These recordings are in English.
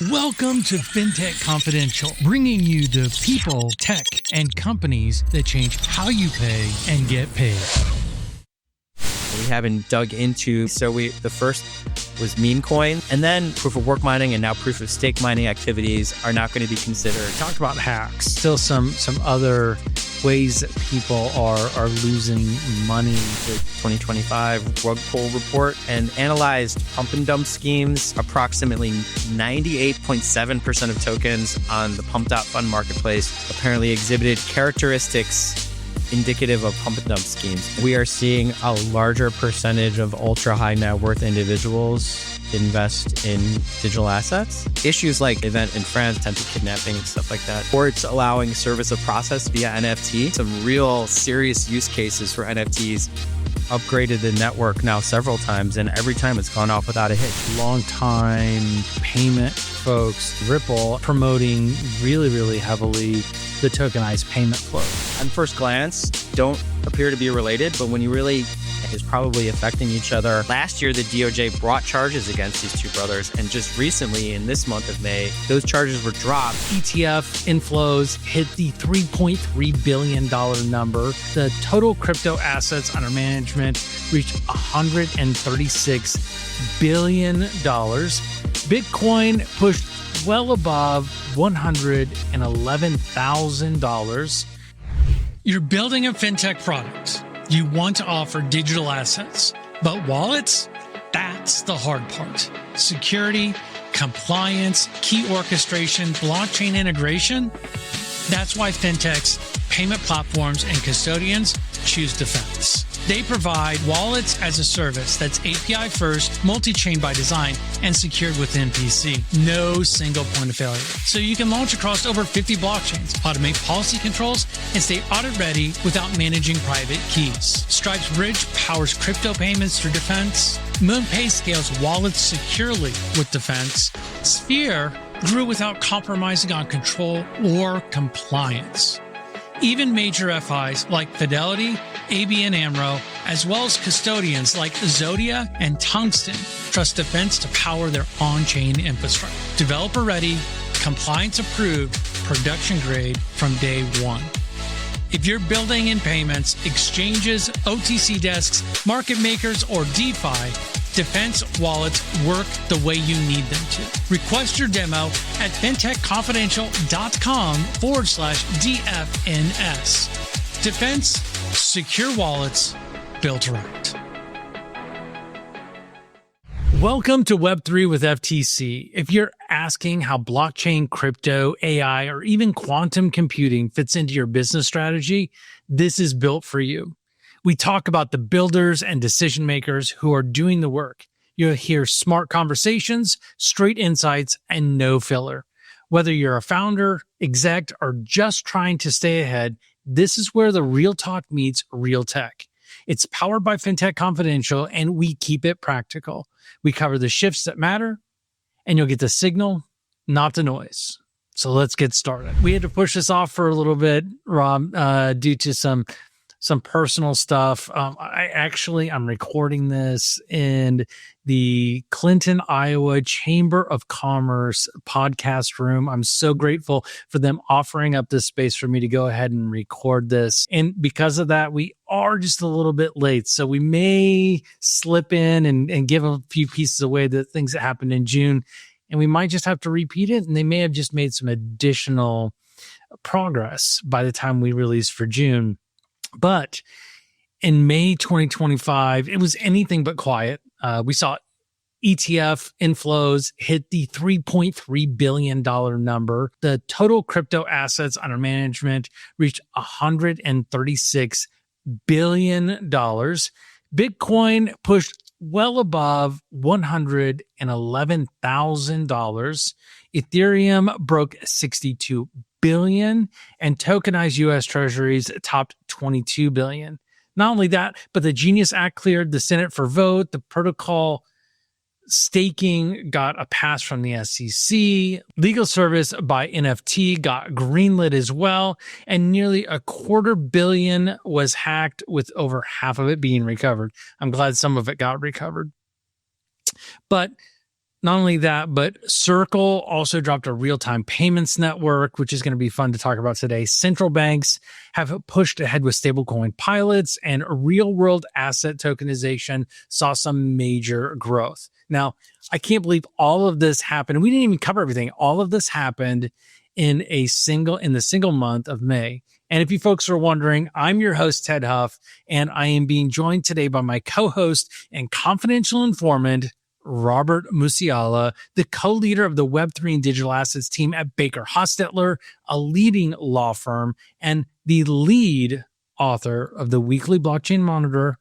Welcome to FinTech Confidential, bringing you the people, tech, and companies that change how you pay and get paid. We haven't dug into, the first was meme coin, and then proof of work mining and now proof of stake mining activities are not going to be considered. Talked about hacks, still some other ways that people are losing money. The 2025 rug pull report and analyzed pump and dump schemes. Approximately 98.7% of tokens on the pump.fund marketplace apparently exhibited characteristics indicative of pump and dump schemes. We are seeing a larger percentage of ultra high net worth individuals invest in digital assets. Issues like event in France, attempted kidnapping and stuff like that. Or it's allowing service of process via NFT. Some real serious use cases for NFTs. Upgraded the network now several times, and every time it's gone off without a hitch. Long time payment folks, Ripple, promoting really heavily the tokenized payment flow. On first glance, don't appear to be related, but when you really is probably affecting each other. Last year, the DOJ brought charges against these two brothers, and just recently, in this month of May, those charges were dropped. ETF inflows hit the $3.3 billion number. The total crypto assets under management reached $136 billion. Bitcoin pushed well above $111,000. You're building a fintech product. You want to offer digital assets, but wallets, that's the hard part. Security, compliance, key orchestration, blockchain integration. That's why fintechs, payment platforms, and custodians choose Dfns. They provide wallets as a service that's API first, multi-chain by design, and secured with MPC. No single point of failure. So you can launch across over 50 blockchains, automate policy controls, and stay audit ready without managing private keys. Stripe's Bridge powers crypto payments through Dfns. MoonPay scales wallets securely with Dfns. Sphere grew without compromising on control or compliance. Even major FIs like Fidelity, ABN AMRO, as well as custodians like Zodia and Tungsten trust Dfns to power their on-chain infrastructure. Developer ready, compliance approved, production grade from day one. If you're building in payments, exchanges, OTC desks, market makers, or DeFi, Dfns wallets work the way you need them to. Request your demo at fintechconfidential.com/DFNS. Dfns, secure wallets built right. Welcome to Web3 with FTC. If you're asking how blockchain, crypto, AI, or even quantum computing fits into your business strategy, this is built for you. We talk about the builders and decision makers who are doing the work. You'll hear smart conversations, straight insights, and no filler. Whether you're a founder, exec, or just trying to stay ahead, this is where the real talk meets real tech. It's powered by FinTech Confidential, and we keep it practical. We cover the shifts that matter, and you'll get the signal, not the noise. So let's get started. We had to push this off for a little bit, Rob, due to some personal stuff. I'm recording this in the Clinton, Iowa Chamber of Commerce podcast room. I'm so grateful for them offering up this space for me to go ahead and record this. And because of that, we are just a little bit late. So we may slip in and give a few pieces away, the things that happened in June. And we might just have to repeat it. And they may have just made some additional progress by the time we release for June. But in May 2025, it was anything but quiet. We saw ETF inflows hit the $3.3 billion number. The total crypto assets under management reached $136 billion. Bitcoin pushed well above $111,000. Ethereum broke 62 billion, and tokenized U.S. Treasuries topped 22 billion. Not only that, but the Genius Act cleared the Senate for vote. The protocol staking got a pass from the SEC. Legal service by NFT got greenlit as well, and nearly $250 million was hacked, with over half of it being recovered. I'm glad some of it got recovered. But Not only that, but Circle also dropped a real-time payments network, which is going to be fun to talk about today. Central banks have pushed ahead with stablecoin pilots, and real-world asset tokenization saw some major growth. Now, I can't believe all of this happened. We didn't even cover everything. All of this happened in the single month of May. And if you folks are wondering, I'm your host, Tedd Huff, and I am being joined today by my co-host and confidential informant, Robert Musiala, the co-leader of the Web3 and digital assets team at Baker Hostetler, a leading law firm, and the lead author of the weekly Blockchain Monitor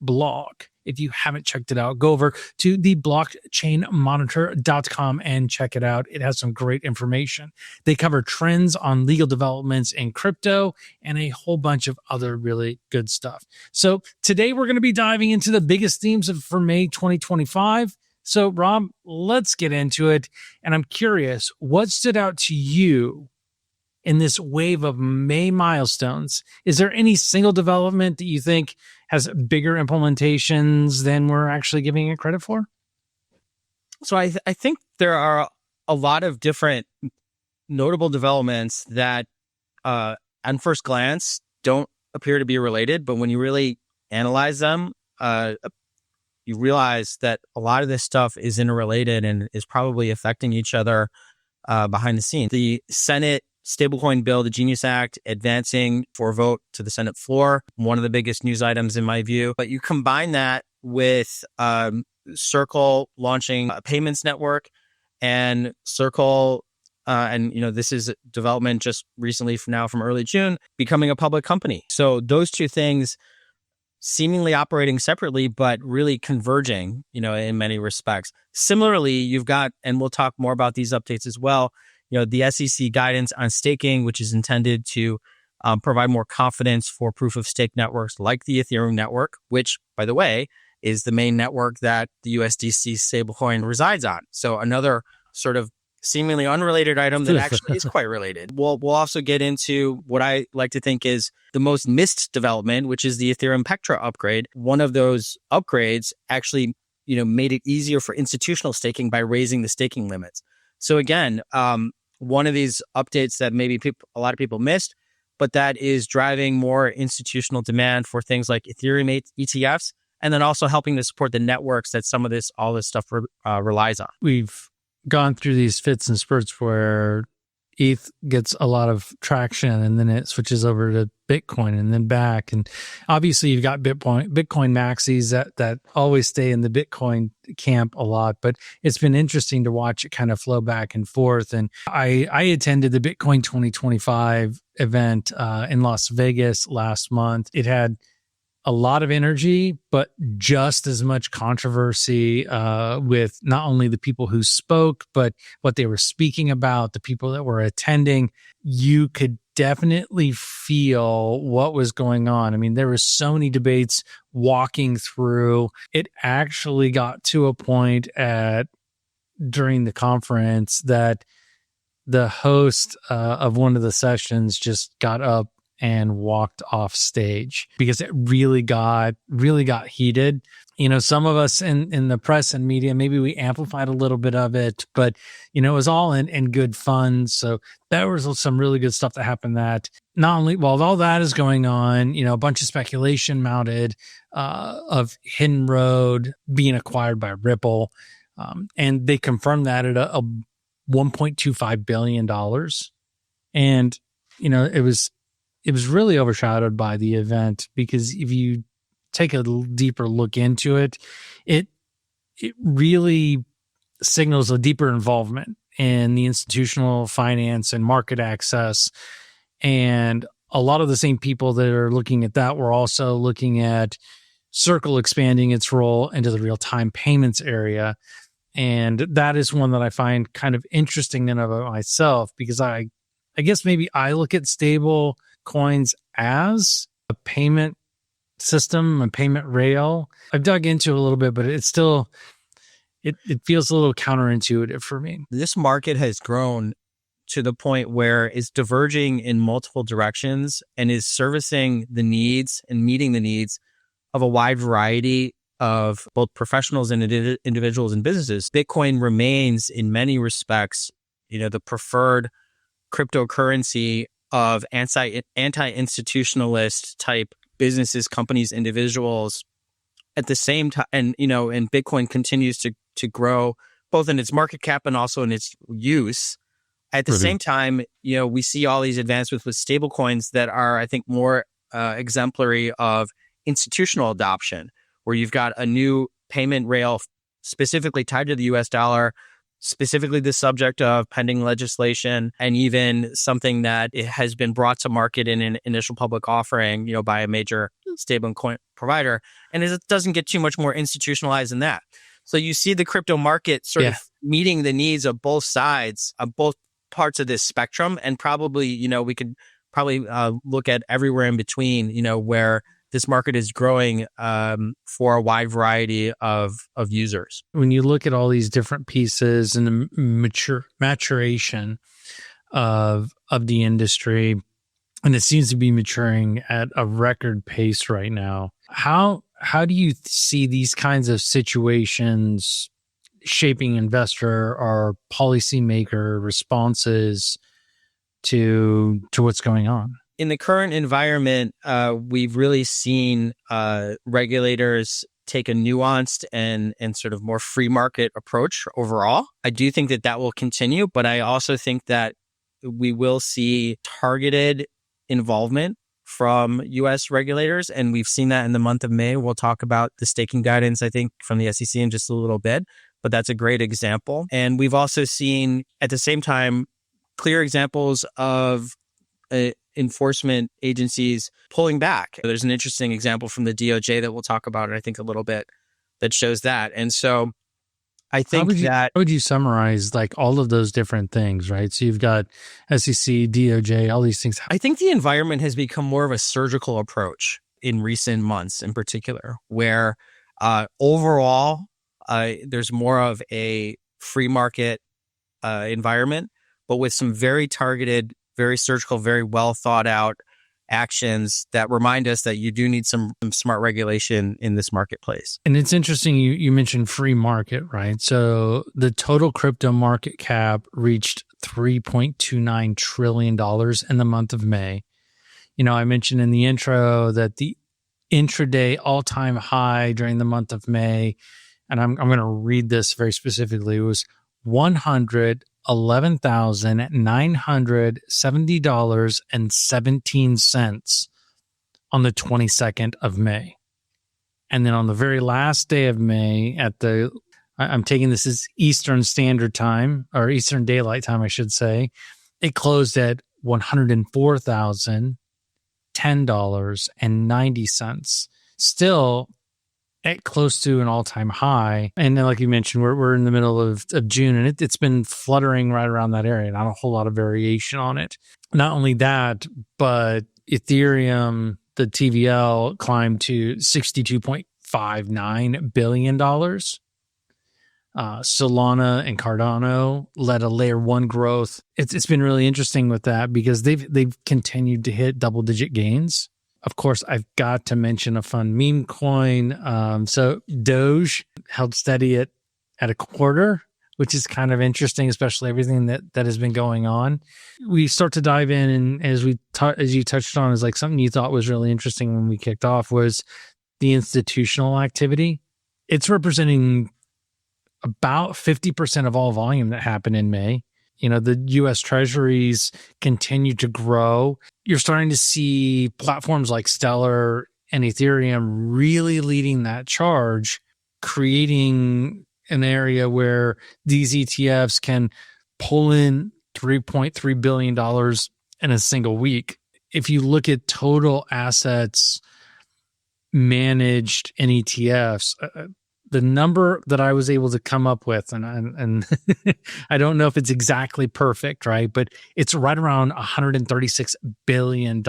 blog. If you haven't checked it out, go over to the blockchainmonitor.com and check it out. It has some great information. They cover trends on legal developments in crypto and a whole bunch of other really good stuff. So today we're going to be diving into the biggest themes for May 2025. So Rob, let's get into it. And I'm curious, what stood out to you in this wave of May milestones? Is there any single development that you think has bigger implementations than we're actually giving it credit for? So I think there are a lot of different notable developments that on first glance don't appear to be related, but when you really analyze them, you realize that a lot of this stuff is interrelated and is probably affecting each other behind the scenes. The Senate stablecoin bill, the Genius Act, advancing for a vote to the Senate floor, one of the biggest news items in my view. But you combine that with Circle launching a payments network, and Circle, and this is a development just recently from early June, becoming a public company. So those two things seemingly operating separately, but really converging, in many respects. Similarly, you've got, and we'll talk more about these updates as well, the SEC guidance on staking, which is intended to provide more confidence for proof of stake networks like the Ethereum network, which, by the way, is the main network that the USDC stablecoin resides on. So another sort of seemingly unrelated item that actually is quite related. We'll also get into what I like to think is the most missed development, which is the Ethereum Petra upgrade. One of those upgrades actually, made it easier for institutional staking by raising the staking limits. So again, one of these updates that maybe a lot of people missed, but that is driving more institutional demand for things like Ethereum ETFs, and then also helping to support the networks that all this stuff relies on. We've gone through these fits and spurts where ETH gets a lot of traction and then it switches over to Bitcoin and then back. And obviously you've got Bitcoin maxis that always stay in the Bitcoin camp a lot, but it's been interesting to watch it kind of flow back and forth. And I attended the Bitcoin 2025 event in Las Vegas last month. It had a lot of energy, but just as much controversy with not only the people who spoke, but what they were speaking about, the people that were attending. You could definitely feel what was going on. I mean, there were so many debates walking through. It actually got to a point during the conference that the host of one of the sessions just got up and walked off stage because it really got heated. Some of us in the press and media, maybe we amplified a little bit of it, but it was all in good fun. So there was some really good stuff that happened that not only while all that is going on, a bunch of speculation mounted of Hidden Road being acquired by Ripple. And they confirmed that at a $1.25 billion. And, it was really overshadowed by the event because if you take a deeper look into it, it really signals a deeper involvement in the institutional finance and market access. And a lot of the same people that are looking at that were also looking at Circle expanding its role into the real-time payments area. And that is one that I find kind of interesting in and of myself because I guess maybe I look at stable coins as a payment system, a payment rail. I've dug into it a little bit, but it's still, it feels a little counterintuitive for me. This market has grown to the point where it's diverging in multiple directions and is servicing the needs and meeting the needs of a wide variety of both professionals and individuals and businesses, Bitcoin remains in many respects, the preferred cryptocurrency of anti-institutionalist type businesses, companies, individuals. At the same time, and Bitcoin continues to grow both in its market cap and also in its use. At the same time, we see all these advancements with stablecoins that are, I think, more exemplary of institutional adoption, where you've got a new payment rail specifically tied to the US dollar, specifically the subject of pending legislation, and even something that it has been brought to market in an initial public offering, by a major stablecoin provider. And it doesn't get too much more institutionalized than that. So you see the crypto market sort of meeting the needs of both sides, of both parts of this spectrum. And probably, we could probably look at everywhere in between, where this market is growing for a wide variety of users. When you look at all these different pieces and the maturation of the industry, and it seems to be maturing at a record pace right now, how do you see these kinds of situations shaping investor or policymaker responses to what's going on? In the current environment, we've really seen regulators take a nuanced and sort of more free market approach overall. I do think that will continue, but I also think that we will see targeted involvement from U.S. regulators, and we've seen that in the month of May. We'll talk about the staking guidance, I think, from the SEC in just a little bit, but that's a great example. And we've also seen, at the same time, clear examples of enforcement agencies pulling back. There's an interesting example from the DOJ that we'll talk about, I think, a little bit that shows that. And so I think how would you summarize like all of those different things, right? So you've got SEC, DOJ, all these things. I think the environment has become more of a surgical approach in recent months in particular, where overall there's more of a free market environment, but with some very targeted, very surgical, very well thought out actions that remind us that you do need some smart regulation in this marketplace. And it's interesting, you mentioned free market, right? So the total crypto market cap reached $3.29 trillion in the month of May. I mentioned in the intro that the intraday all-time high during the month of May, and I'm going to read this very specifically, it was $111,970.17 on the 22nd of May. And then on the very last day of May I'm taking this as Eastern Standard Time, or Eastern Daylight Time, I should say, it closed at $104,010.90. Still at close to an all-time high. And then, like you mentioned, we're in the middle of June, and it's been fluttering right around that area. Not a whole lot of variation on it. Not only that, but Ethereum, the TVL, climbed to $62.59 billion. Solana and Cardano led a layer one growth. It's been really interesting with that because they've continued to hit double-digit gains. Of course, I've got to mention a fun meme coin. So Doge held steady at a quarter, which is kind of interesting, especially everything that has been going on. We start to dive in, and as you touched on, is like something you thought was really interesting when we kicked off was the institutional activity. It's representing about 50% of all volume that happened in May. The U.S. Treasuries continue to grow. You're starting to see platforms like Stellar and Ethereum really leading that charge, creating an area where these ETFs can pull in $3.3 billion in a single week. If you look at total assets managed in ETFs, the number that I was able to come up with, and I don't know if it's exactly perfect, right? But it's right around $136 billion.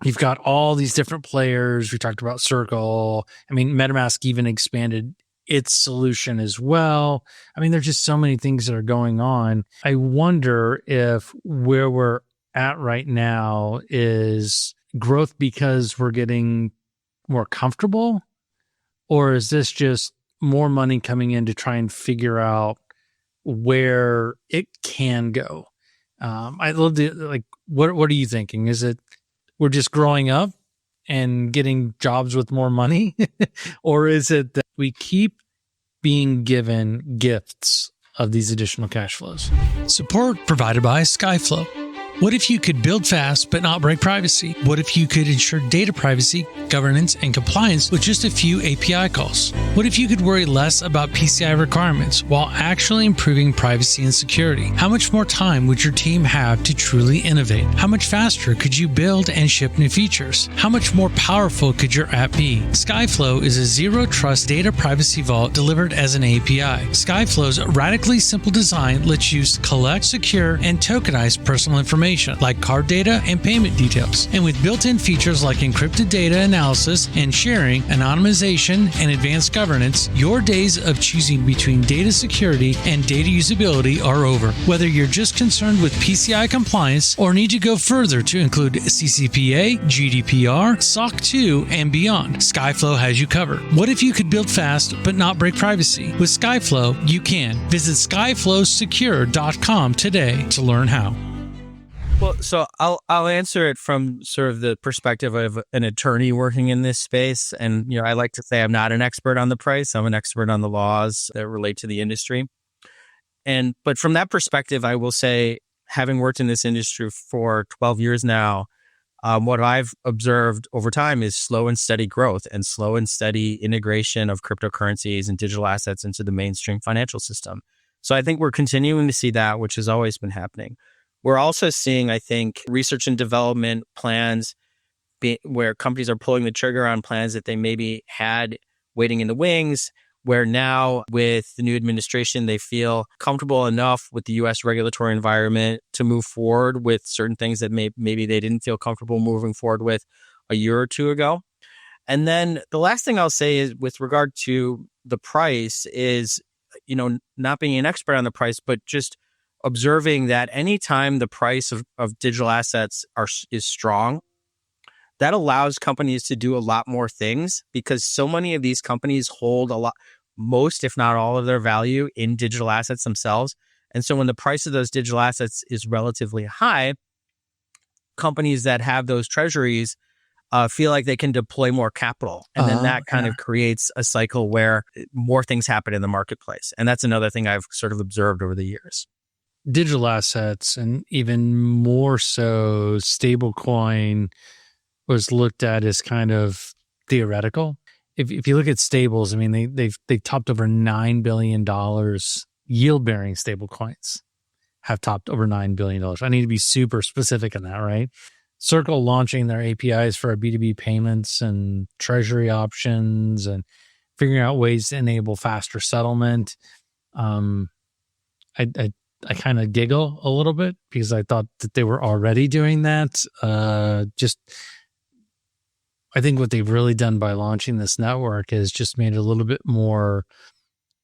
You've got all these different players. We talked about Circle. I mean, MetaMask even expanded its solution as well. I mean, there's just so many things that are going on. I wonder if where we're at right now is growth because we're getting more comfortable, Or is this just more money coming in to try and figure out where it can go? I love what are you thinking? Is it we're just growing up and getting jobs with more money? Or is it that we keep being given gifts of these additional cash flows? Support provided by Skyflow. What if you could build fast but not break privacy? What if you could ensure data privacy, governance, and compliance with just a few API calls? What if you could worry less about PCI requirements while actually improving privacy and security? How much more time would your team have to truly innovate? How much faster could you build and ship new features? How much more powerful could your app be? Skyflow is a zero-trust data privacy vault delivered as an API. Skyflow's radically simple design lets you collect, secure, and tokenize personal information like card data and payment details. And with built-in features like encrypted data analysis and sharing, anonymization, and advanced governance, your days of choosing between data security and data usability are over. Whether you're just concerned with PCI compliance or need to go further to include CCPA, GDPR, SOC 2, and beyond, Skyflow has you covered. What if you could build fast but not break privacy? With Skyflow, you can. Visit skyflowsecure.com today to learn how. Well, so I'll answer it from sort of the perspective of an attorney working in this space. And, I like to say I'm not an expert on the price. I'm an expert on the laws that relate to the industry. But from that perspective, I will say, having worked in this industry for 12 years now, what I've observed over time is slow and steady growth and slow and steady integration of cryptocurrencies and digital assets into the mainstream financial system. So I think we're continuing to see that, which has always been happening. We're also seeing, I think, research and development plans where companies are pulling the trigger on plans that they maybe had waiting in the wings, where now with the new administration, they feel comfortable enough with the U.S. regulatory environment to move forward with certain things that maybe they didn't feel comfortable moving forward with a year or two ago. And then the last thing I'll say is with regard to the price is, not being an expert on the price, but just observing that anytime the price of digital assets is strong, that allows companies to do a lot more things because so many of these companies hold most, if not all of their value in digital assets themselves. And so when the price of those digital assets is relatively high, companies that have those treasuries feel like they can deploy more capital. And then that kind of creates a cycle where more things happen in the marketplace. And that's another thing I've sort of observed over the years. Digital assets, and even more so stablecoin, was looked at as kind of theoretical. If you look at stables, I mean, they've topped over $9 billion. Yield-bearing stablecoins have topped over $9 billion. I need to be super specific on that, right? Circle launching their APIs for our B2B payments and treasury options and figuring out ways to enable faster settlement. I kind of giggle a little bit because I thought that they were already doing that. I think what they've really done by launching this network is just made it a little bit more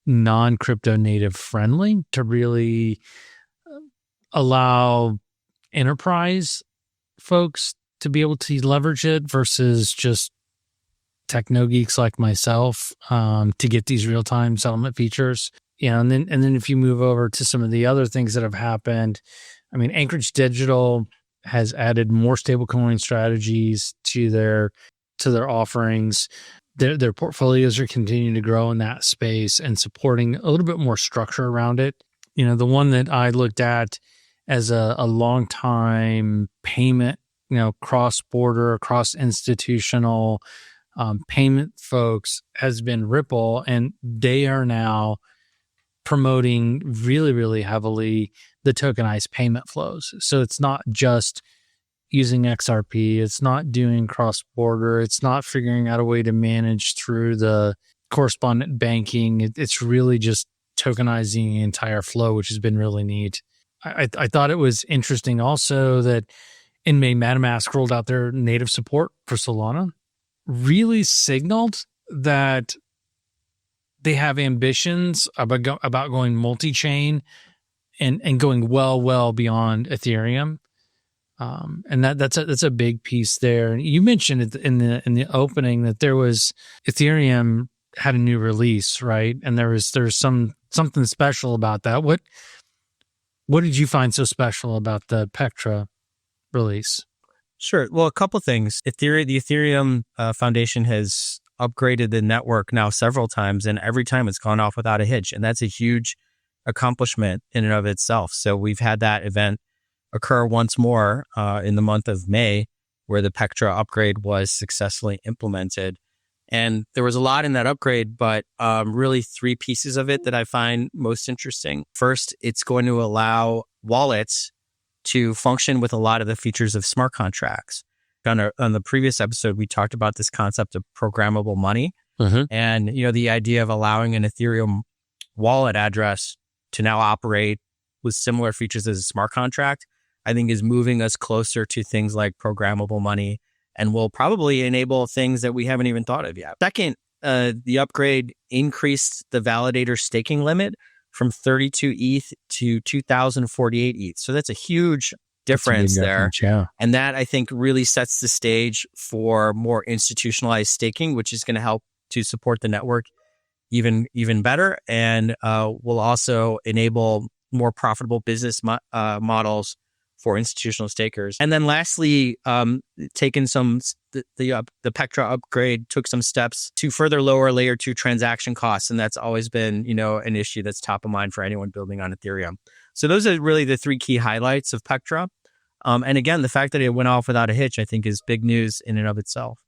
non-crypto native friendly to really allow enterprise folks to be able to leverage it versus just techno geeks like myself to get these real-time settlement features. And then if you move over to some of the other things that have happened, I mean, Anchorage Digital has added more stablecoin strategies to their offerings. Their portfolios are continuing to grow in that space and supporting a little bit more structure around it. The one that I looked at as a long time payment, cross-border, cross-institutional payment folks has been Ripple, and they are now promoting really, really heavily the tokenized payment flows. So it's not just using XRP, it's not doing cross-border, it's not figuring out a way to manage through the correspondent banking. It's really just tokenizing the entire flow, which has been really neat. I thought it was interesting also that in May, MetaMask rolled out their native support for Solana, really signaled that they have ambitions about going multi-chain and going well beyond Ethereum, and that's a big piece there. And you mentioned in the opening that there was Ethereum had a new release, right? And there's something special about that. What did you find so special about the Petra release? Sure. Well, a couple things. The Ethereum Foundation has upgraded the network now several times, and every time it's gone off without a hitch. And that's a huge accomplishment in and of itself. So we've had that event occur once more in the month of May, where the Petra upgrade was successfully implemented. And there was a lot in that upgrade, but really three pieces of it that I find most interesting. First, it's going to allow wallets to function with a lot of the features of smart contracts. On the previous episode, we talked about this concept of programmable money. And, the idea of allowing an Ethereum wallet address to now operate with similar features as a smart contract, I think is moving us closer to things like programmable money and will probably enable things that we haven't even thought of yet. Second, the upgrade increased the validator staking limit from 32 ETH to 2,048 ETH. So that's a huge difference there. Yeah. And that, I think, really sets the stage for more institutionalized staking, which is going to help to support the network even better, and will also enable more profitable business models for institutional stakers. And then lastly, the Petra upgrade took some steps to further lower layer 2 transaction costs. And that's always been, an issue that's top of mind for anyone building on Ethereum. So those are really the three key highlights of Petra. And again, the fact that it went off without a hitch, I think, is big news in and of itself.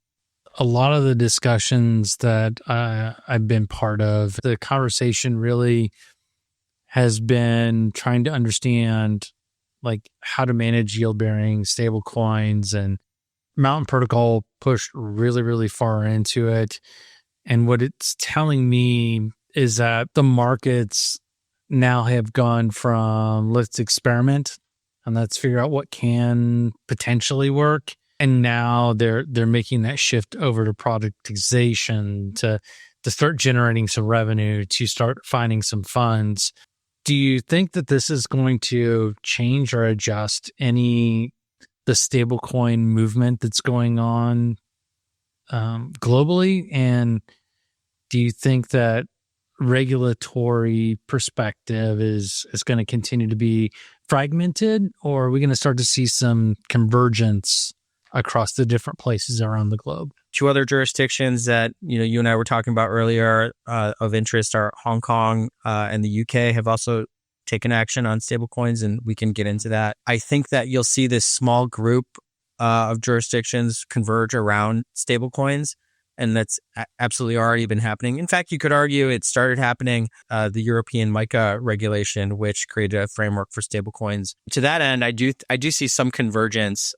A lot of the discussions that I've been part of, the conversation really has been trying to understand how to manage yield-bearing stable coins, and Mountain Protocol pushed really, really far into it. And what it's telling me is that the markets now have gone from let's experiment and let's figure out what can potentially work. And now they're making that shift over to productization to start generating some revenue, to start finding some funds. Do you think that this is going to change or adjust the stablecoin movement that's going on globally? And do you think that regulatory perspective is going to continue to be fragmented, or are we going to start to see some convergence across the different places around the globe? Two other jurisdictions that you and I were talking about earlier of interest are Hong Kong and the UK have also taken action on stablecoins, and we can get into that. I think that you'll see this small group of jurisdictions converge around stablecoins, and that's absolutely already been happening. In fact, you could argue it started happening, the European MiCA regulation, which created a framework for stablecoins. To that end, I do see some convergence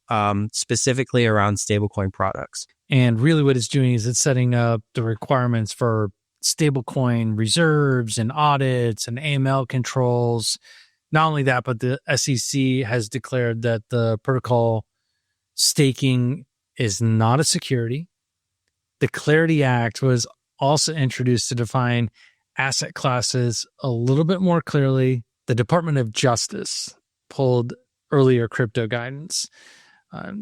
specifically around stablecoin products. And really what it's doing is it's setting up the requirements for stablecoin reserves and audits and AML controls. Not only that, but the SEC has declared that the protocol staking is not a security. The Clarity Act was also introduced to define asset classes a little bit more clearly. The Department of Justice pulled earlier crypto guidance.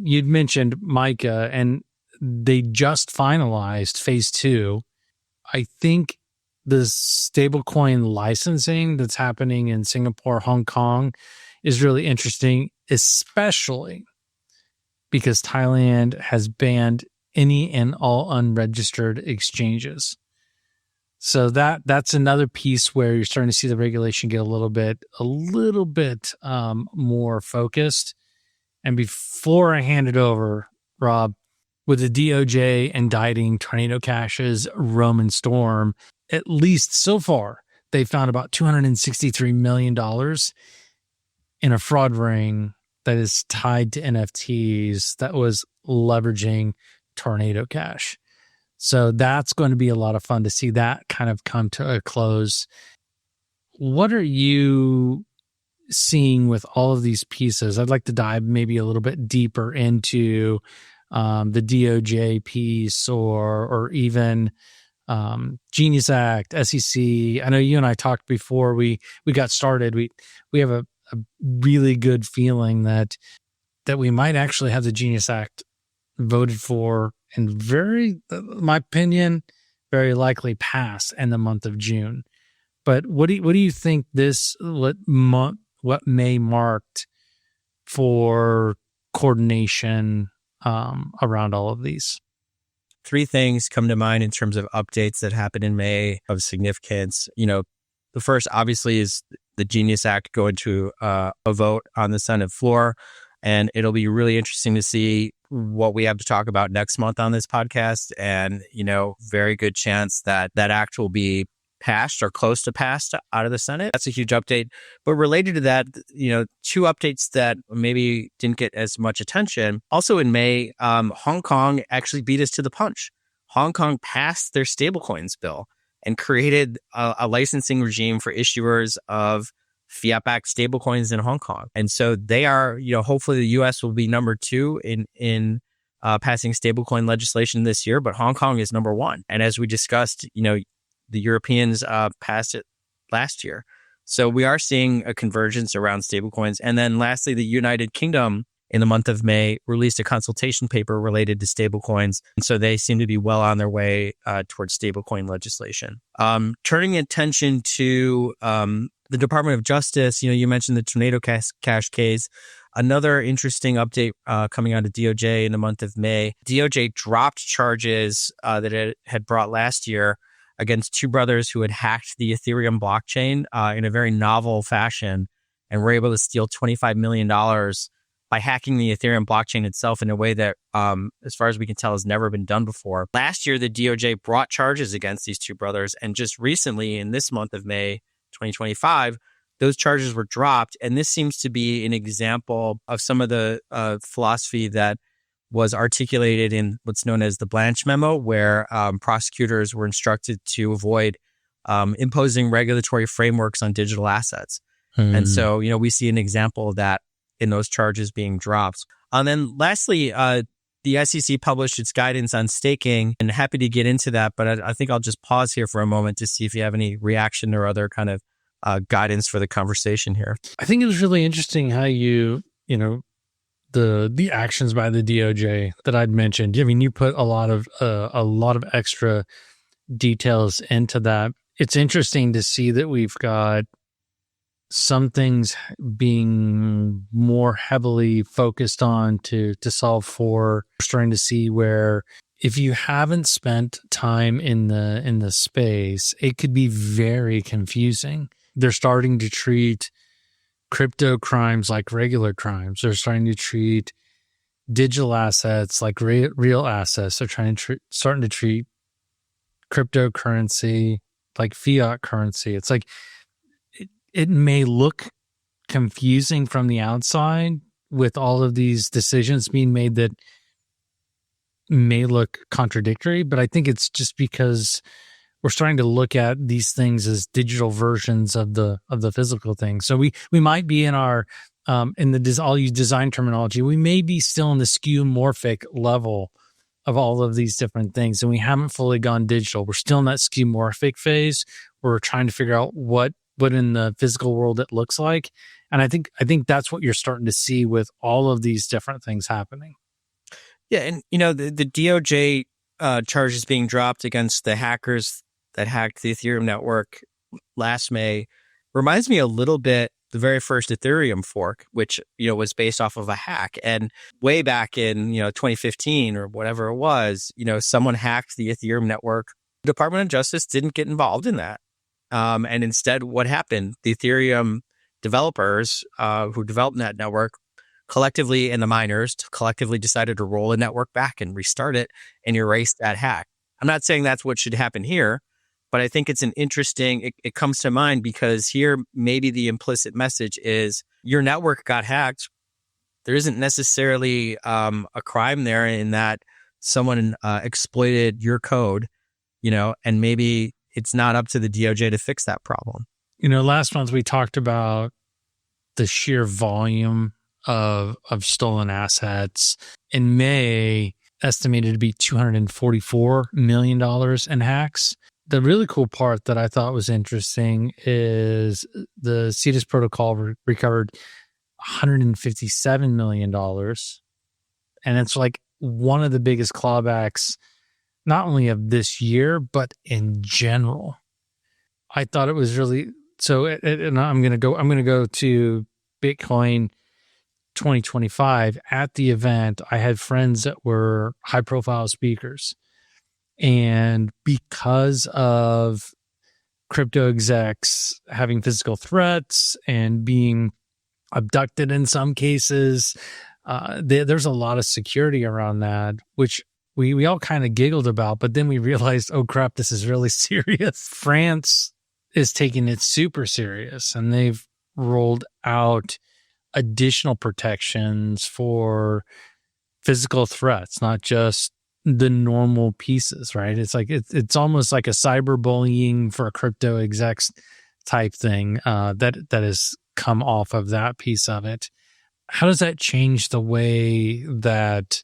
You'd mentioned MiCA, and they just finalized phase 2. I think the stablecoin licensing that's happening in Singapore, Hong Kong is really interesting, especially because Thailand has banned any and all unregistered exchanges. So that's another piece where you're starting to see the regulation get a little bit more focused. And before I hand it over, Rob, with the DOJ indicting Tornado Cash's Roman Storm, at least so far, they found about $263 million in a fraud ring that is tied to NFTs that was leveraging Tornado Cash. So that's going to be a lot of fun to see that kind of come to a close. What are you seeing with all of these pieces? I'd like to dive maybe a little bit deeper into the DOJ piece or even Genius Act, SEC. I know you and I talked before we got started. We have a really good feeling that we might actually have the Genius Act voted for in my opinion, very likely pass in the month of June. But what do you think what May marked for coordination around all of these? Three things come to mind in terms of updates that happened in May of significance. The first obviously is the Genius Act going to a vote on the Senate floor. And it'll be really interesting to see what we have to talk about next month on this podcast. And, very good chance that act will be passed or close to passed out of the Senate. That's a huge update. But related to that, two updates that maybe didn't get as much attention. Also in May, Hong Kong actually beat us to the punch. Hong Kong passed their stablecoins bill and created a licensing regime for issuers of fiat-backed stablecoins in Hong Kong. And so they are, hopefully the U.S. will be number 2 in passing stablecoin legislation this year, but Hong Kong is number 1. And as we discussed, the Europeans passed it last year. So we are seeing a convergence around stablecoins. And then lastly, the United Kingdom in the month of May released a consultation paper related to stablecoins. And so they seem to be well on their way towards stablecoin legislation. Turning attention to the Department of Justice, you mentioned the Tornado Cash case. Another interesting update coming out of DOJ in the month of May. DOJ dropped charges that it had brought last year against two brothers who had hacked the Ethereum blockchain in a very novel fashion and were able to steal $25 million by hacking the Ethereum blockchain itself in a way that, as far as we can tell, has never been done before. Last year, the DOJ brought charges against these two brothers. And just recently, in this month of May 2025, those charges were dropped. And this seems to be an example of some of the philosophy that was articulated in what's known as the Blanche Memo, where prosecutors were instructed to avoid imposing regulatory frameworks on digital assets. And so, we see an example of that in those charges being dropped. And then lastly, the SEC published its guidance on staking, and happy to get into that, but I think I'll just pause here for a moment to see if you have any reaction or other kind of guidance for the conversation here. I think it was really interesting how the actions by the DOJ that I'd mentioned. I mean, you put a lot of extra details into that. It's interesting to see that we've got some things being more heavily focused on to solve for. We're starting to see where if you haven't spent time in the space, it could be very confusing. They're starting to treat crypto crimes like regular crimes. They're starting to treat digital assets like real assets. They're starting to treat cryptocurrency like fiat currency. It's like it may look confusing from the outside with all of these decisions being made that may look contradictory, but I think it's just because we're starting to look at these things as digital versions of the physical thing. So we might be in our I'll use design terminology. We may be still in the skeuomorphic level of all of these different things, and we haven't fully gone digital. We're still in that skeuomorphic phase. We're trying to figure out what in the physical world it looks like, and I think that's what you're starting to see with all of these different things happening. Yeah, and the DOJ charges being dropped against the hackers that hacked the Ethereum network last May reminds me a little bit the very first Ethereum fork, which was based off of a hack. And way back in 2015 or whatever it was, someone hacked the Ethereum network. The Department of Justice didn't get involved in that. And instead, what happened? The Ethereum developers who developed that network collectively, and the miners collectively decided to roll the network back and restart it and erase that hack. I'm not saying that's what should happen here, but I think it's an interesting, it comes to mind because here maybe the implicit message is your network got hacked. There isn't necessarily a crime there in that someone exploited your code, and maybe it's not up to the DOJ to fix that problem. Last month we talked about the sheer volume of stolen assets. In May, estimated to be $244 million in hacks. The really cool part that I thought was interesting is the CETUS protocol recovered $157 million. And it's like one of the biggest clawbacks not only of this year, but in general. I thought it was really so. And I'm going to go to Bitcoin 2025. At the event, I had friends that were high profile speakers, and because of crypto execs having physical threats and being abducted in some cases, there's a lot of security around that, which we all kind of giggled about, but then we realized, oh crap, this is really serious. France is taking it super serious, and they've rolled out additional protections for physical threats, not just the normal pieces, right? It's like it's almost like a cyberbullying for a crypto execs type thing that has come off of that piece of it. How does that change the way that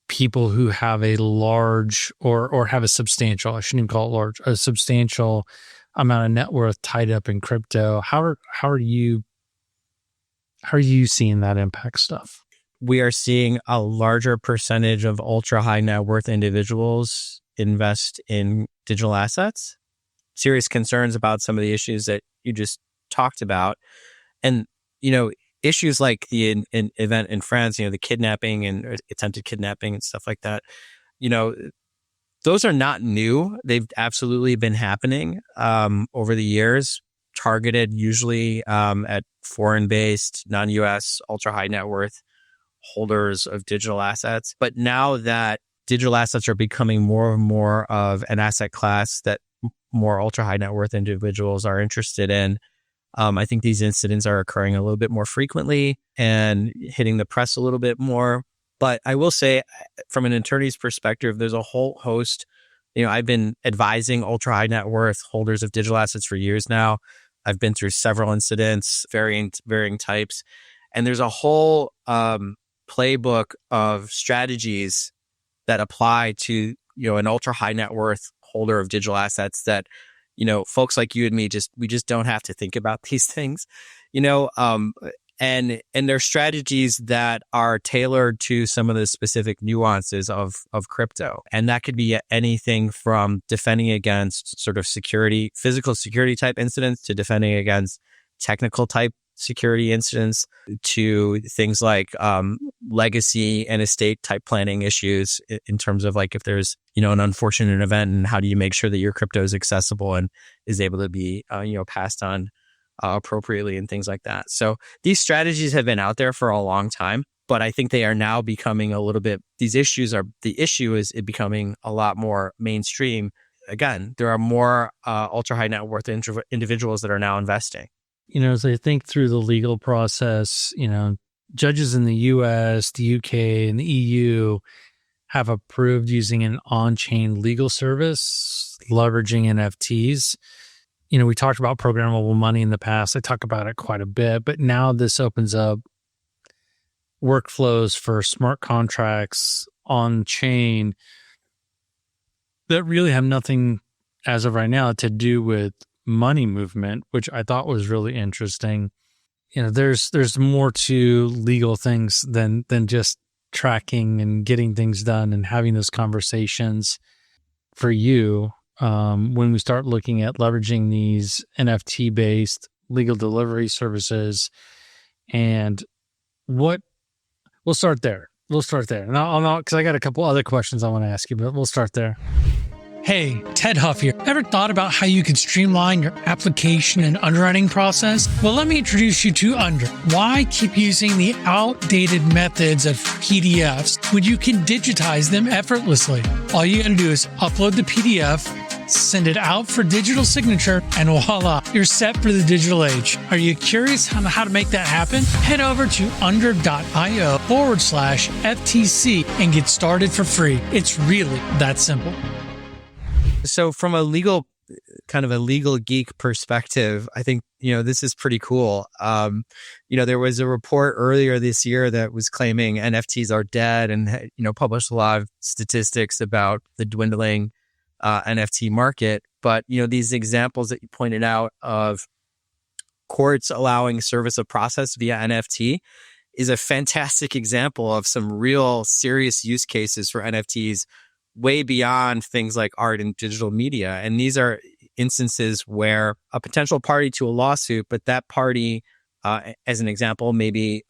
people who have a large or have a substantial, I shouldn't even call it large, a substantial amount of net worth tied up in crypto, how are you seeing that impact stuff? We are seeing a larger percentage of ultra high net worth individuals invest in digital assets. Serious concerns about some of the issues that you just talked about. And, issues like the event in France, the kidnapping and attempted kidnapping and stuff like that, those are not new. They've absolutely been happening over the years, targeted usually at foreign-based, non-US, ultra-high net worth holders of digital assets. But now that digital assets are becoming more and more of an asset class that more ultra-high net worth individuals are interested in, I think these incidents are occurring a little bit more frequently and hitting the press a little bit more. But I will say, from an attorney's perspective, there's a whole host. I've been advising ultra high net worth holders of digital assets for years now. I've been through several incidents, varying types, and there's a whole playbook of strategies that apply to an ultra high net worth holder of digital assets that folks like you and me we just don't have to think about these things, and they're strategies that are tailored to some of the specific nuances of crypto. And that could be anything from defending against sort of physical security type incidents, to defending against technical type security incidents, to things like legacy and estate type planning issues in terms of like if there's an unfortunate event, and how do you make sure that your crypto is accessible and is able to be passed on appropriately and things like that. So these strategies have been out there for a long time, but I think they are now becoming a little bit, the issue is it becoming a lot more mainstream. Again, there are more ultra high net worth individuals that are now investing. As I think through the legal process, judges in the US, the UK, and the EU have approved using an on-chain legal service, leveraging NFTs. We talked about programmable money in the past. I talk about it quite a bit, but now this opens up workflows for smart contracts on chain that really have nothing as of right now to do with money movement, which I thought was really interesting. There's more to legal things than just tracking and getting things done and having those conversations. For you, when we start looking at leveraging these NFT based legal delivery services, and we'll start there. And I'll because I got a couple other questions I want to ask you, but we'll start there. Hey, Tedd Huff here. Ever thought about how you could streamline your application and underwriting process? Well, let me introduce you to Under. Why keep using the outdated methods of PDFs when you can digitize them effortlessly? All you gotta do is upload the PDF, send it out for digital signature, and voila, you're set for the digital age. Are you curious on how to make that happen? Head over to under.io/FTC and get started for free. It's really that simple. So from a legal geek perspective, I think, this is pretty cool. There was a report earlier this year that was claiming NFTs are dead and, published a lot of statistics about the dwindling NFT market. But, these examples that you pointed out of courts allowing service of process via NFT is a fantastic example of some real serious use cases for NFTs way beyond things like art and digital media. And these are instances where a potential party to a lawsuit, but that party, as an example, maybe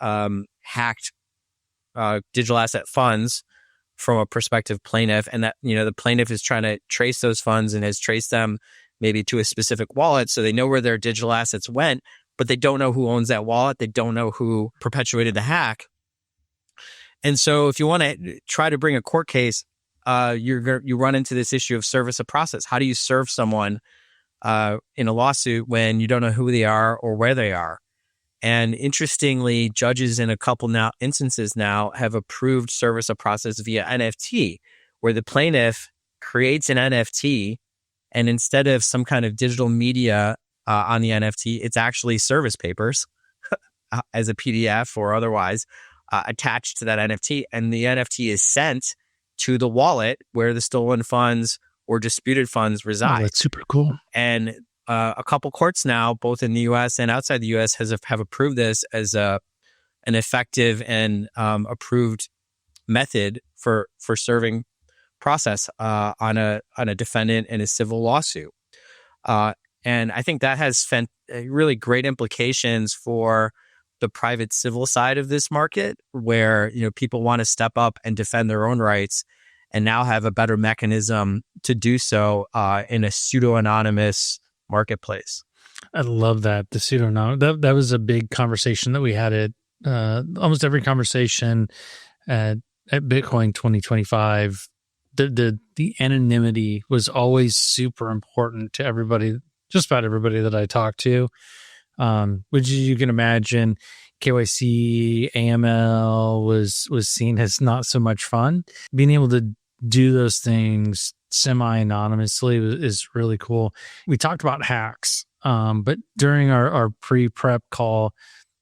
hacked digital asset funds from a prospective plaintiff, and that the plaintiff is trying to trace those funds and has traced them maybe to a specific wallet, so they know where their digital assets went, but they don't know who owns that wallet. They don't know who perpetuated the hack. And so if you want to try to bring a court case, you run into this issue of service of process. How do you serve someone in a lawsuit when you don't know who they are or where they are? And interestingly, judges in a couple instances now have approved service of process via NFT, where the plaintiff creates an NFT, and instead of some kind of digital media on the NFT, it's actually service papers as a PDF or otherwise attached to that NFT. And the NFT is sent to the wallet where the stolen funds or disputed funds reside. Oh, that's super cool. And a couple courts now, both in the U.S. and outside the U.S., have approved this as an effective and approved method for serving process on a defendant in a civil lawsuit. And I think that has really great implications for the private civil side of this market, where people want to step up and defend their own rights, and now have a better mechanism to do so in a pseudo-anonymous marketplace. I love that. The pseudo-anonymous. That was a big conversation that we had at almost every conversation at Bitcoin 2025. The anonymity was always super important to everybody, just about everybody that I talked to. Which you can imagine, KYC, AML was seen as not so much fun. Being able to do those things semi-anonymously is really cool. We talked about hacks, but during our pre-prep call,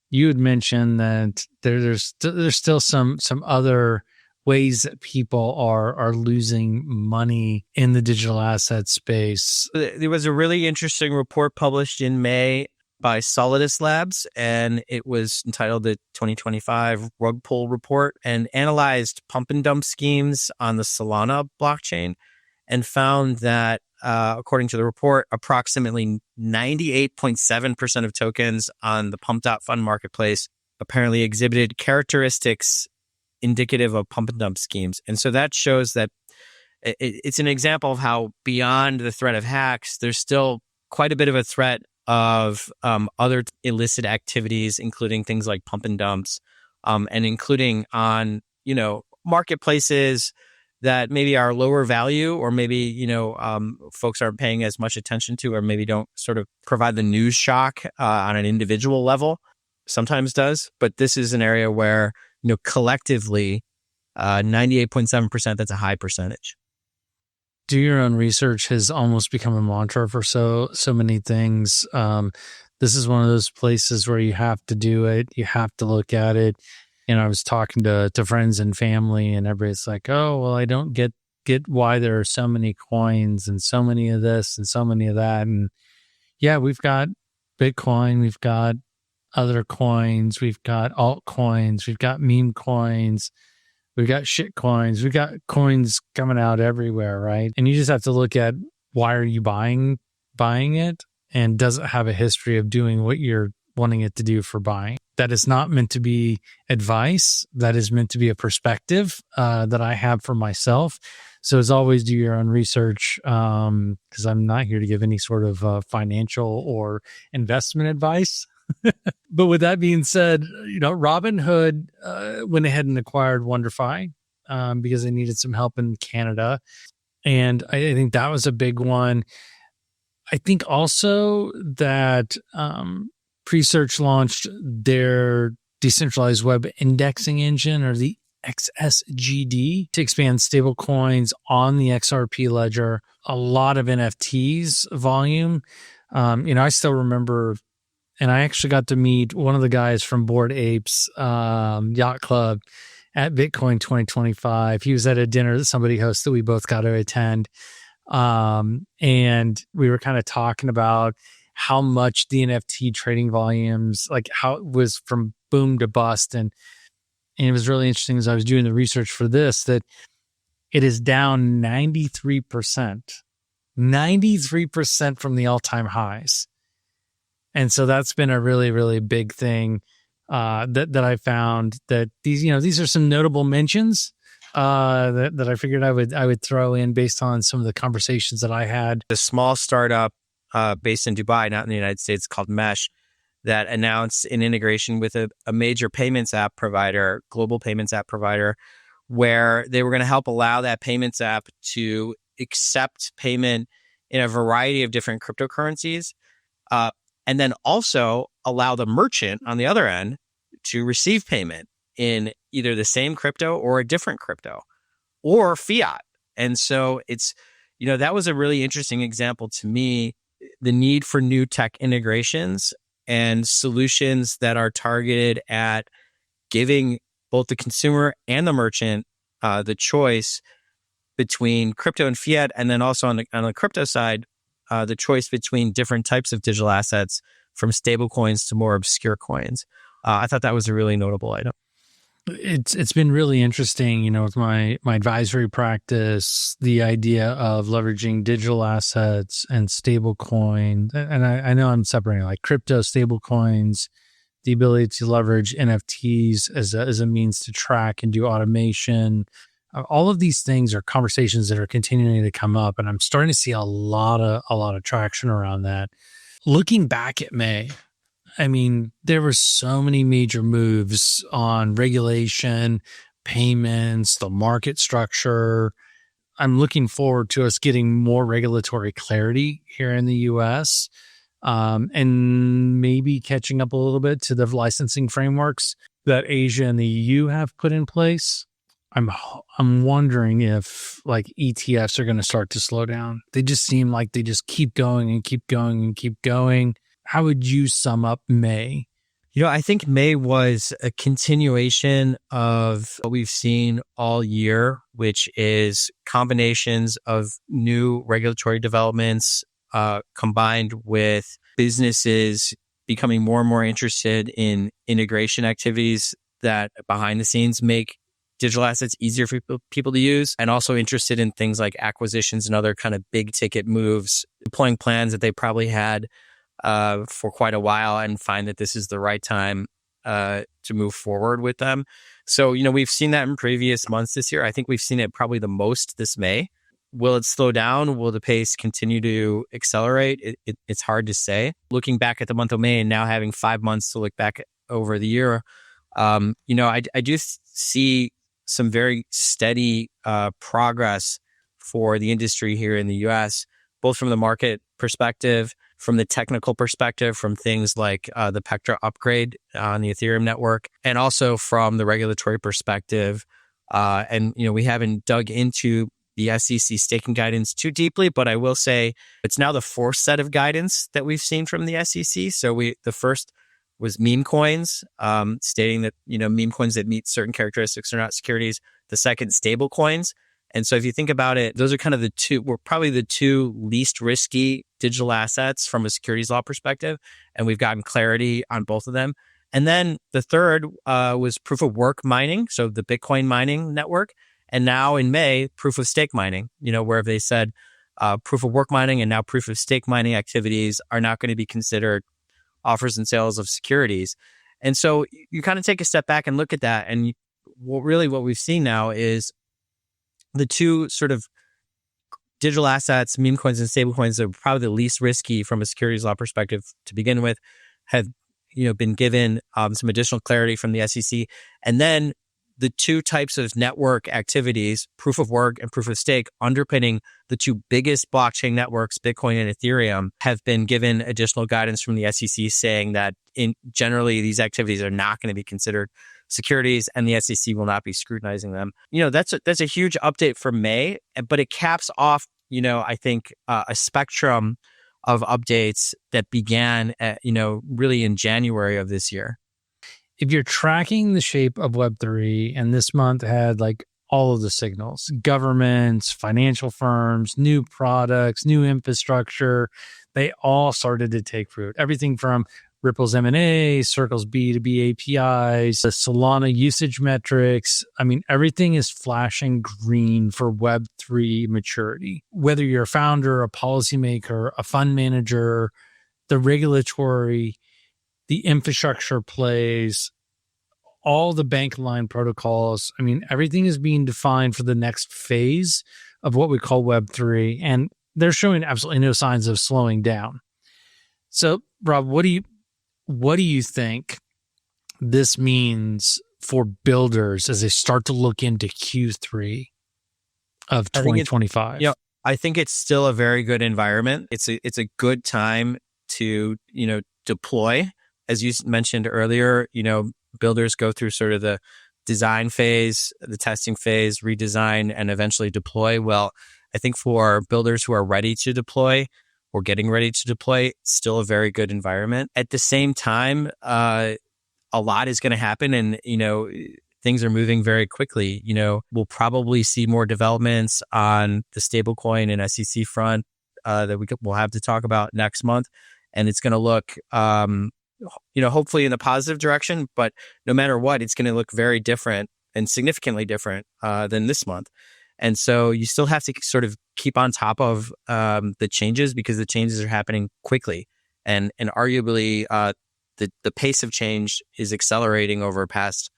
you had mentioned that there's still some other ways that people are losing money in the digital asset space. There was a really interesting report published in May by Solidus Labs, and it was entitled the 2025 Rug Pull Report, and analyzed pump and dump schemes on the Solana blockchain, and found that, according to the report, approximately 98.7% of tokens on the pump.fund marketplace apparently exhibited characteristics indicative of pump and dump schemes. And so that shows that it's an example of how, beyond the threat of hacks, there's still quite a bit of a threat of other illicit activities, including things like pump and dumps, and including on marketplaces that maybe are lower value, or maybe folks aren't paying as much attention to, or maybe don't sort of provide the news shock on an individual level. Sometimes does, but this is an area where collectively 98.7%, that's a high percentage. Do your own research has almost become a mantra for so many things. This is one of those places where you have to do it. You have to look at it. I was talking to friends and family, and everybody's like, "Oh, well, I don't get why there are so many coins and so many of this and so many of that." And yeah, we've got Bitcoin, we've got other coins, we've got altcoins, we've got meme coins. We've got shit coins. We've got coins coming out everywhere, right? And you just have to look at, why are you buying it? And does it have a history of doing what you're wanting it to do for buying? That is not meant to be advice. That is meant to be a perspective that I have for myself. So as always, do your own research, because I'm not here to give any sort of financial or investment advice. But with that being said, Robinhood went ahead and acquired Wondery because they needed some help in Canada. And I think that was a big one. I think also that Presearch launched their decentralized web indexing engine, or the XSGD, to expand stablecoins on the XRP ledger. A lot of NFTs volume. I still remember. And I actually got to meet one of the guys from Bored Apes Yacht Club at Bitcoin 2025. He was at a dinner that somebody hosted that we both got to attend. And we were kind of talking about how much the NFT trading volumes, like how it was from boom to bust. And it was really interesting as I was doing the research for this, that it is down 93%. 93% from the all-time highs. And so that's been a really, really big thing that I found, that these are some notable mentions that I figured I would throw in based on some of the conversations that I had. A small startup based in Dubai, not in the United States, called Mesh, that announced an integration with a major payments app provider, global payments app provider, where they were going to help allow that payments app to accept payment in a variety of different cryptocurrencies, and then also allow the merchant on the other end to receive payment in either the same crypto or a different crypto or fiat. And so it's, that was a really interesting example to me, the need for new tech integrations and solutions that are targeted at giving both the consumer and the merchant the choice between crypto and fiat, and then also on the crypto side, the choice between different types of digital assets, from stablecoins to more obscure coins. I thought that was a really notable item. It's been really interesting, with my advisory practice, the idea of leveraging digital assets and stablecoin. And I know I'm separating like crypto, stablecoins, the ability to leverage NFTs as a means to track and do automation. All of these things are conversations that are continuing to come up, and I'm starting to see a lot of traction around that. Looking back at May, I mean, there were so many major moves on regulation, payments, the market structure. I'm looking forward to us getting more regulatory clarity here in the US, and maybe catching up a little bit to the licensing frameworks that Asia and the EU have put in place. I'm wondering if like ETFs are going to start to slow down. They just seem like they just keep going and keep going and keep going. How would you sum up May? I think May was a continuation of what we've seen all year, which is combinations of new regulatory developments combined with businesses becoming more and more interested in integration activities that behind the scenes make digital assets easier for people to use, and also interested in things like acquisitions and other kind of big ticket moves, deploying plans that they probably had for quite a while and find that this is the right time to move forward with them. So, we've seen that in previous months this year. I think we've seen it probably the most this May. Will it slow down? Will the pace continue to accelerate? It's hard to say. Looking back at the month of May and now having 5 months to look back over the year, I do see some very steady progress for the industry here in the US, both from the market perspective, from the technical perspective, from things like the Petra upgrade on the Ethereum network, and also from the regulatory perspective. And we haven't dug into the SEC staking guidance too deeply, but I will say it's now the fourth set of guidance that we've seen from the SEC. So the first was meme coins, stating that, meme coins that meet certain characteristics are not securities. The second, stable coins. And so if you think about it, those are kind of probably the two least risky digital assets from a securities law perspective. And we've gotten clarity on both of them. And then the third was proof of work mining. So the Bitcoin mining network. And now in May, proof of stake mining, where they said proof of work mining and now proof of stake mining activities are not going to be considered offers and sales of securities. And so you kind of take a step back and look at that. And what we've seen now is the two sort of digital assets, meme coins and stable coins, that are probably the least risky from a securities law perspective to begin with, have been given some additional clarity from the SEC. And then the two types of network activities, proof of work and proof of stake, underpinning the two biggest blockchain networks, Bitcoin and Ethereum, have been given additional guidance from the SEC saying that generally these activities are not going to be considered securities and the SEC will not be scrutinizing them. That's a huge update for May, but it caps off, I think a spectrum of updates that began at, really in January of this year. If you're tracking the shape of Web3, and this month had like all of the signals, governments, financial firms, new products, new infrastructure, they all started to take fruit. Everything from Ripple's M&A, Circle's B2B APIs, the Solana usage metrics. I mean, everything is flashing green for Web3 maturity. Whether you're a founder, a policymaker, a fund manager, the regulatory, the infrastructure plays, all the bank line protocols. I mean, everything is being defined for the next phase of what we call Web3, and they're showing absolutely no signs of slowing down. So, Rob, what do you think this means for builders as they start to look into Q3 of 2025? I think it's still a very good environment. It's a good time to, deploy. As you mentioned earlier, builders go through sort of the design phase, the testing phase, redesign, and eventually deploy. Well, I think for builders who are ready to deploy or getting ready to deploy, still a very good environment. At the same time, a lot is going to happen, and things are moving very quickly. We'll probably see more developments on the stablecoin and SEC front that we'll have to talk about next month, and it's going to look, hopefully in the positive direction. But no matter what, it's going to look very different and significantly different than this month. And so you still have to sort of keep on top of the changes, because the changes are happening quickly, and arguably the pace of change is accelerating over past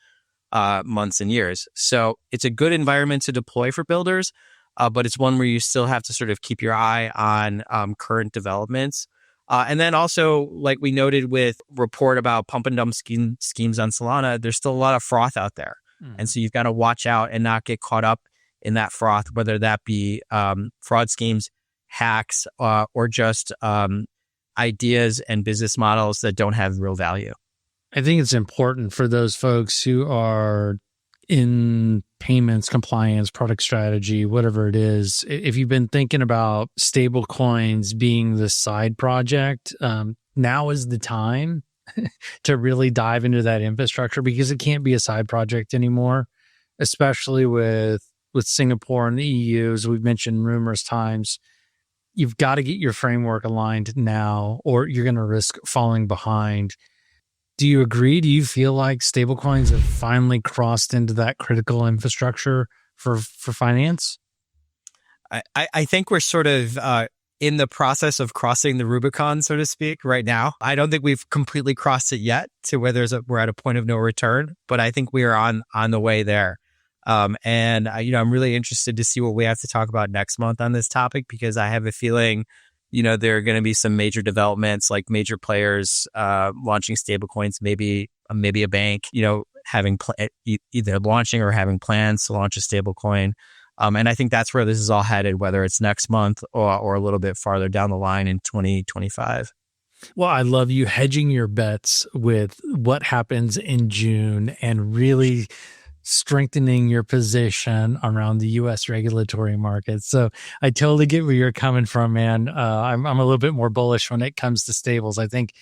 months and years. So it's a good environment to deploy for builders, but it's one where you still have to sort of keep your eye on current developments. And then also, like we noted with report about pump and dump schemes on Solana, there's still a lot of froth out there. And so you've got to watch out and not get caught up in that froth, whether that be fraud schemes, hacks, or just ideas and business models that don't have real value. I think it's important for those folks who are in payments, compliance, product strategy, whatever it is. If you've been thinking about stablecoins being the side project, now is the time to really dive into that infrastructure, because it can't be a side project anymore, especially with Singapore and the EU, as we've mentioned numerous times. You've got to get your framework aligned now, or you're going to risk falling behind. Do you agree? Do you feel like stablecoins have finally crossed into that critical infrastructure for finance? I think we're sort of in the process of crossing the Rubicon, so to speak, right now. I don't think we've completely crossed it yet to where we're at a point of no return, but I think we are on the way there. And I'm really interested to see what we have to talk about next month on this topic, because I have a feeling, there are going to be some major developments, like major players launching stablecoins, maybe a bank, having either launching or having plans to launch a stablecoin. And I think that's where this is all headed, whether it's next month or a little bit farther down the line in 2025. Well, I love you hedging your bets with what happens in June and really strengthening your position around the U.S. regulatory market. So I totally get where you're coming from, man. I'm a little bit more bullish when it comes to stables. I think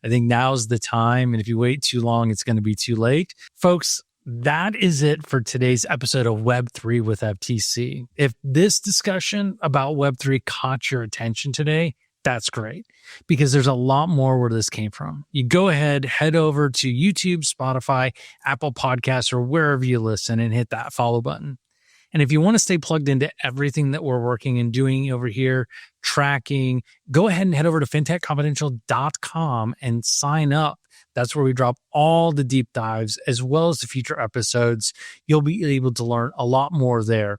now's the time, and if you wait too long, it's going to be too late. Folks, that is it for today's episode of Web3 with FTC. If this discussion about Web3 caught your attention today, that's great, because there's a lot more where this came from. You go ahead, head over to YouTube, Spotify, Apple Podcasts, or wherever you listen, and hit that follow button. And if you want to stay plugged into everything that we're working and doing over here, tracking, go ahead and head over to fintechconfidential.com and sign up. That's where we drop all the deep dives as well as the future episodes. You'll be able to learn a lot more there,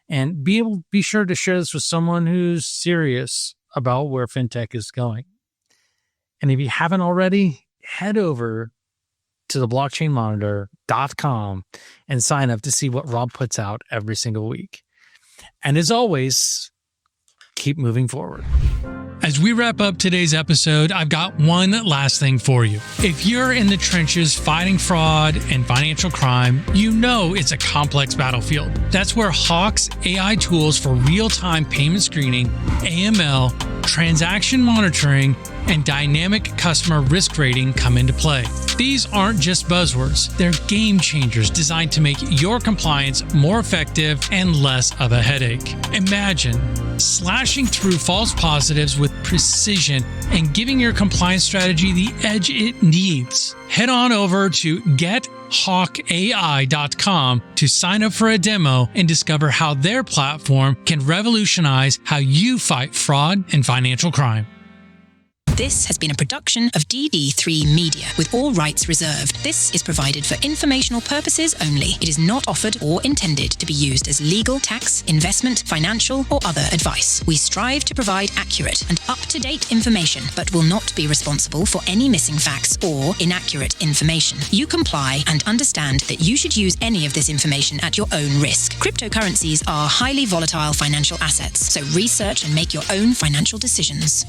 and be sure to share this with someone who's serious about where fintech is going. And if you haven't already, head over to the blockchainmonitor.com and sign up to see what Rob puts out every single week. And as always, keep moving forward. As we wrap up today's episode, I've got one last thing for you. If you're in the trenches fighting fraud and financial crime, you know it's a complex battlefield. That's where Hawk's AI tools for real-time payment screening, AML, transaction monitoring, and dynamic customer risk rating come into play. These aren't just buzzwords, they're game changers designed to make your compliance more effective and less of a headache. Imagine slashing through false positives with precision and giving your compliance strategy the edge it needs. Head on over to gethawkai.com to sign up for a demo and discover how their platform can revolutionize how you fight fraud and financial crime. This has been a production of DD3 Media, with all rights reserved. This is provided for informational purposes only. It is not offered or intended to be used as legal, tax, investment, financial, or other advice. We strive to provide accurate and up-to-date information, but will not be responsible for any missing facts or inaccurate information. You comply and understand that you should use any of this information at your own risk. Cryptocurrencies are highly volatile financial assets, so research and make your own financial decisions.